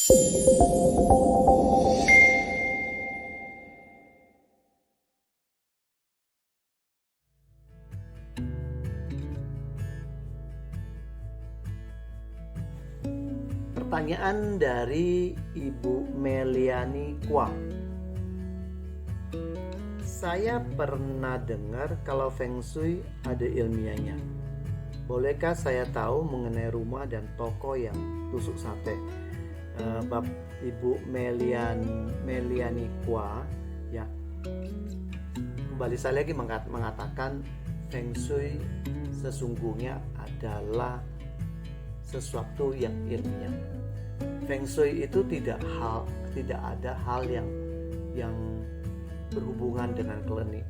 Pertanyaan dari Ibu Meliani Kwa. Saya pernah dengar kalau Feng Shui ada ilmiahnya. Bolehkah saya tahu mengenai rumah dan toko yang tusuk sate? Ibu Meliani Kwa, ya. Kembali saya lagi mengatakan Feng Shui sesungguhnya adalah sesuatu yang ilmiah. Feng Shui itu tidak ada hal yang berhubungan dengan klinik.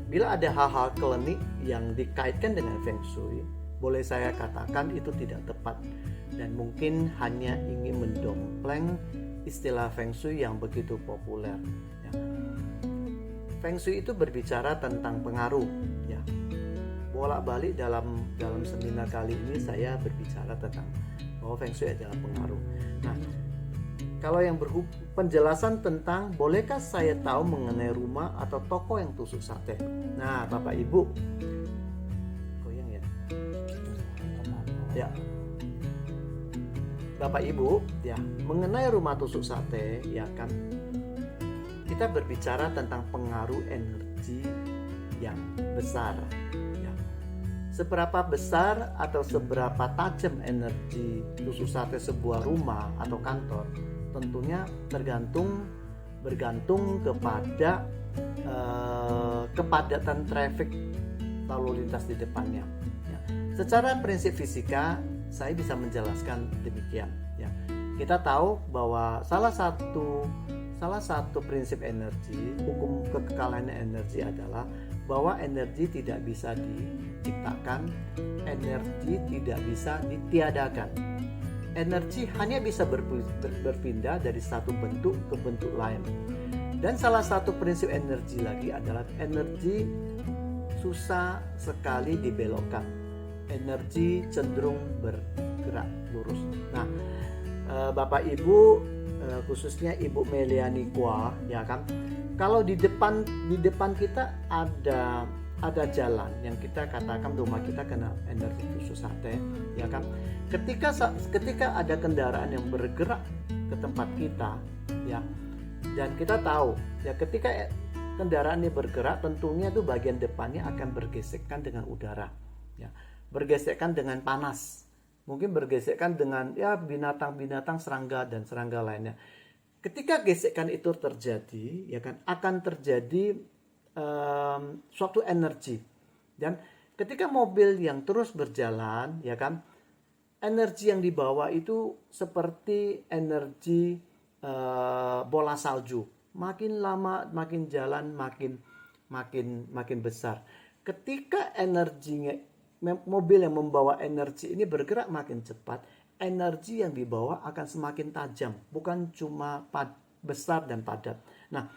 Bila ada hal-hal klinik yang dikaitkan dengan Feng Shui, boleh saya katakan itu tidak tepat dan mungkin hanya ingin mendompleng istilah Feng Shui yang begitu populer. Ya. Feng Shui itu berbicara tentang pengaruh. Ya. Bolak-balik dalam seminar kali ini saya berbicara tentang bahwa Feng Shui adalah pengaruh. Nah, kalau yang penjelasan tentang bolehkah saya tahu mengenai rumah atau toko yang tusuk sate. Nah, Bapak Ibu, goyang ya. Ya. Bapak Ibu, ya, mengenai rumah tusuk sate, ya kan. Kita berbicara tentang pengaruh energi yang besar. Seberapa besar atau seberapa tajam energi tusuk sate sebuah rumah atau kantor tentunya bergantung kepada kepadatan traffic lalu lintas di depannya. Ya. Secara prinsip fisika saya bisa menjelaskan demikian. Ya. Kita tahu bahwa salah satu prinsip energi, hukum kekekalan energi adalah bahwa energi tidak bisa diciptakan, energi tidak bisa ditiadakan. Energi hanya bisa berpindah dari satu bentuk ke bentuk lain. Dan salah satu prinsip energi lagi adalah energi susah sekali dibelokkan. Energi cenderung bergerak lurus. Nah, Bapak Ibu, khususnya Ibu Meliani Kwa, ya kan? Kalau di depan kita ada jalan yang kita katakan rumah kita kena energi tusuk sate, ya kan? Ketika ada kendaraan yang bergerak ke tempat kita, ya, dan kita tahu, ya, ketika kendaraan ini bergerak, tentunya itu bagian depannya akan bergesekan dengan udara, ya, bergesekan dengan panas, mungkin bergesekan dengan ya binatang-binatang, serangga dan serangga lainnya. Ketika gesekan itu terjadi, ya kan, akan terjadi suatu energi. Dan ketika mobil yang terus berjalan, ya kan, energi yang dibawa itu seperti energi bola salju. Makin lama, makin jalan, makin besar. Ketika energinya, mobil yang membawa energi ini bergerak makin cepat, energi yang dibawa akan semakin tajam, bukan cuma besar dan padat. Nah,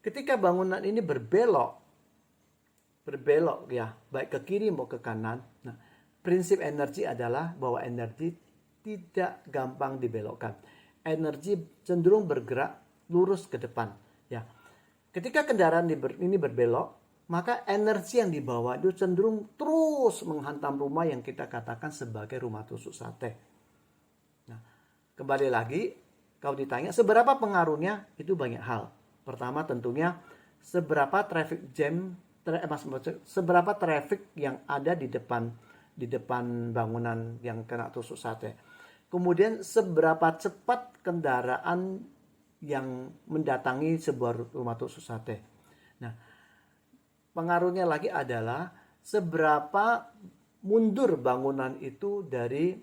ketika bangunan ini berbelok ya, baik ke kiri maupun ke kanan. Nah, prinsip energi adalah bahwa energi tidak gampang dibelokkan. Energi cenderung bergerak lurus ke depan, ya. Ketika kendaraan ini berbelok, maka energi yang dibawa itu cenderung terus menghantam rumah yang kita katakan sebagai rumah tusuk sate. Nah, kembali lagi, kalau ditanya seberapa pengaruhnya, itu banyak hal. Pertama tentunya seberapa seberapa traffic yang ada di depan bangunan yang kena tusuk sate. Kemudian seberapa cepat kendaraan yang mendatangi sebuah rumah tusuk sate. Nah, pengaruhnya lagi adalah seberapa mundur bangunan itu dari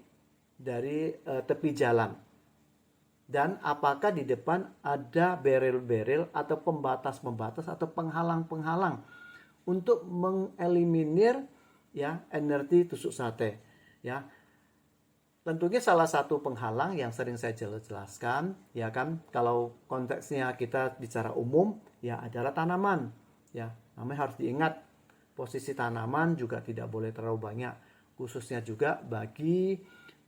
tepi jalan. Dan apakah di depan ada beril-beril atau pembatas-pembatas atau penghalang-penghalang untuk mengeliminir ya energi tusuk sate, ya. Tentunya salah satu penghalang yang sering saya jelaskan, ya kan, kalau konteksnya kita bicara umum, ya adalah tanaman, ya. Namanya harus diingat, posisi tanaman juga tidak boleh terlalu banyak, khususnya juga bagi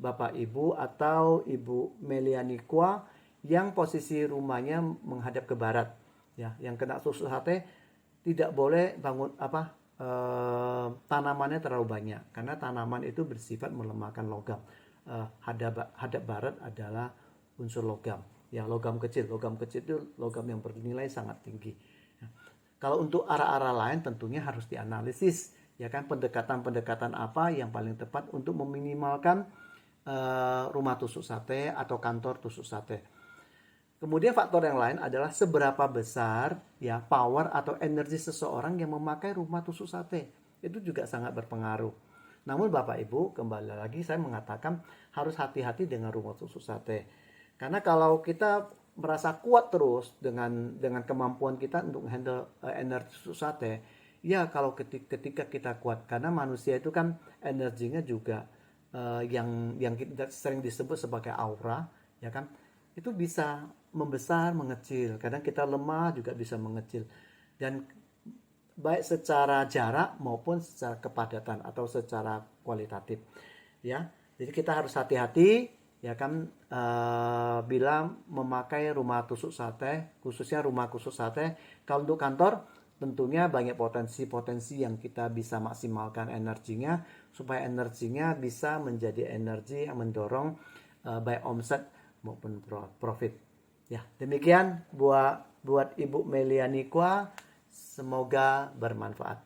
Bapak Ibu atau Ibu Meliani Kwa yang posisi rumahnya menghadap ke barat, ya, yang kena tusuk sate tidak boleh bangun tanamannya terlalu banyak, karena tanaman itu bersifat melemahkan logam. Hadap barat adalah unsur logam, ya, logam kecil itu logam yang bernilai sangat tinggi. Kalau untuk arah-arah lain tentunya harus dianalisis, ya kan, pendekatan apa yang paling tepat untuk meminimalkan rumah tusuk sate atau kantor tusuk sate. Kemudian faktor yang lain adalah seberapa besar, ya, power atau energi seseorang yang memakai rumah tusuk sate. Itu juga sangat berpengaruh. Namun Bapak Ibu, kembali lagi saya mengatakan harus hati-hati dengan rumah tusuk sate. Karena kalau kita merasa kuat terus dengan kemampuan kita untuk handle energi tusuk sate, ya, kalau ketika kita kuat, karena manusia itu kan energinya juga yang kita sering disebut sebagai aura, ya kan, itu bisa membesar, mengecil. Kadang kita lemah juga bisa mengecil. Dan baik secara jarak maupun secara kepadatan atau secara kualitatif, ya. Jadi kita harus hati-hati, ya kan, bila memakai rumah tusuk sate, khususnya rumah tusuk sate. Kalau untuk kantor tentunya banyak potensi yang kita bisa maksimalkan energinya, supaya energinya bisa menjadi energi yang mendorong baik omset maupun profit. Ya, demikian buat Ibu Meliani Kwa, semoga bermanfaat.